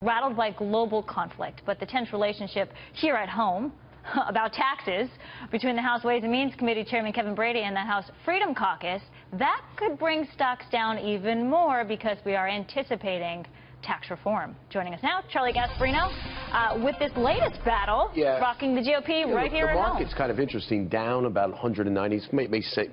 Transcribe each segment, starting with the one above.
Rattled by global conflict, but the tense relationship here at home about taxes between the House Ways and Means Committee Chairman Kevin Brady and the House Freedom Caucus, that could bring stocks down even more because we are anticipating tax reform. Joining us now, Charlie Gasparino, with this latest battle, rocking the GOP right here at home. The market's kind of interesting, down about 190, may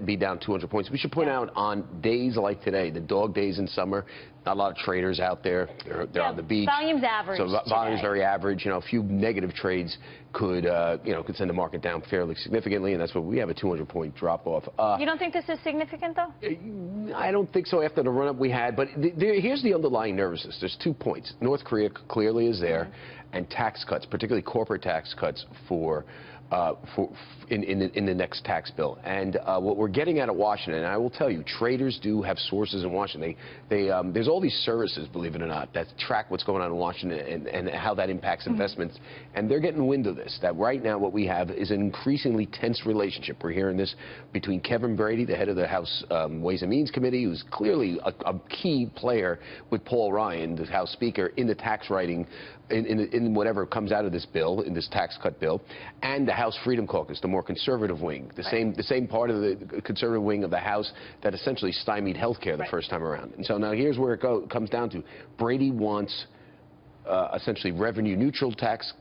be down 200 points. We should point out on days like today, the dog days in summer, not a lot of traders out there. They're on the beach. Volume's average. So volume's very average. You know, a few negative trades could could send the market down fairly significantly, and that's what we have, a 200-point drop off. You don't think this is significant, though? I don't think so after the run-up we had, but here's the underlying nervousness. There's 2 points. North Korea clearly is there, and tax cuts, particularly corporate tax cuts in the next tax bill. And what we're getting out of Washington, and I will tell you, traders do have sources in Washington. There's all these services, believe it or not, that track what's going on in Washington and how that impacts investments. And they're getting wind of this, that right now what we have is an increasingly tense relationship. We're hearing this between Kevin Brady, the head of the House Ways and Means Committee, who's clearly a key player with Paul Ryan, the House Speaker, in the tax writing, in whatever comes out of this bill, in this tax cut bill, and the House Freedom Caucus, the more conservative wing, the same part of the conservative wing of the House that essentially stymied health care the first time around. And so now here's where it comes down to. Brady wants essentially revenue neutral tax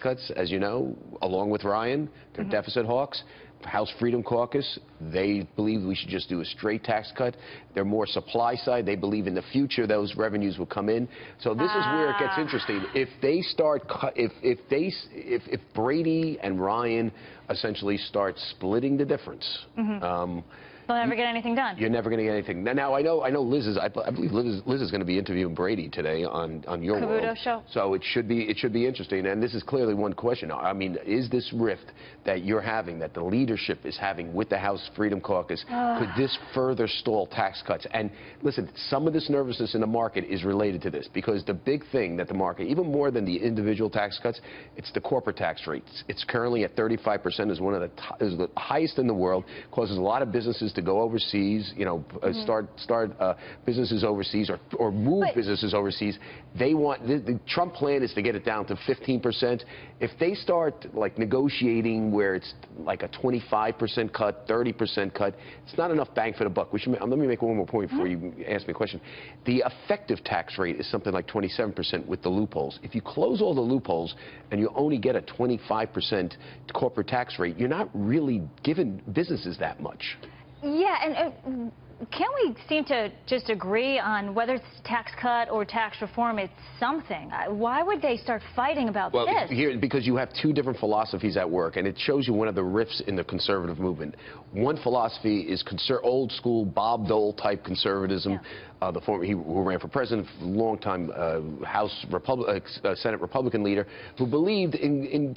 cuts, as you know, along with Ryan. They're deficit hawks. House Freedom Caucus, they believe we should just do a straight tax cut. They're more supply side. They believe in the future those revenues will come in. So this is where it gets interesting. If they start, if Brady and Ryan essentially start splitting the difference, they'll never get anything done. You're never going to get anything. Now I know Liz is. I believe Liz is going to be interviewing Brady today on Your World. Show. So it should be interesting. And this is clearly one question. I mean, is this rift that you're having, that the leadership is having with the House Freedom Caucus, could this further stall tax cuts? And listen, some of this nervousness in the market is related to this, because the big thing that the market, even more than the individual tax cuts, it's the corporate tax rates. It's currently at 35%, is one of the highest in the world. Causes a lot of businesses to go overseas, start businesses overseas or move businesses overseas. They want, the Trump plan is to get it down to 15%. If they start like negotiating where it's like a 25% cut, 30% cut, it's not enough bang for the buck. Let me make one more point before you ask me a question. The effective tax rate is something like 27% with the loopholes. If you close all the loopholes and you only get a 25% corporate tax rate, you're not really giving businesses that much. Yeah, and can't we seem to just agree on whether it's tax cut or tax reform, it's something? Why would they start fighting about this? Because you have 2 different philosophies at work, and it shows you one of the rifts in the conservative movement. One philosophy is old school Bob Dole type conservatism. The former who ran for president, longtime Senate Republican leader, who believed in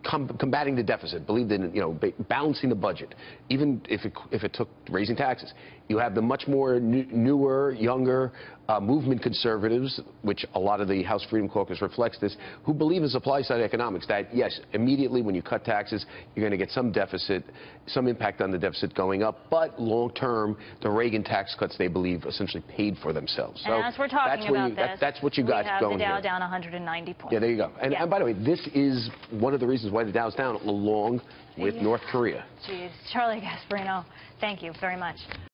combating the deficit, believed in balancing the budget, even if it took raising taxes. You have the much more newer, younger movement conservatives, which a lot of the House Freedom Caucus reflects this, who believe in supply-side economics, that, yes, immediately when you cut taxes, you're going to get some deficit, some impact on the deficit going up, but long-term, the Reagan tax cuts, they believe, essentially paid for themselves. So and as we're talking about this, that's what you got going here. We have the Dow down 190 points. Yeah, there you go. And by the way, this is one of the reasons why the Dow's down, along with North Korea. Jeez. Charlie Gasparino, thank you very much.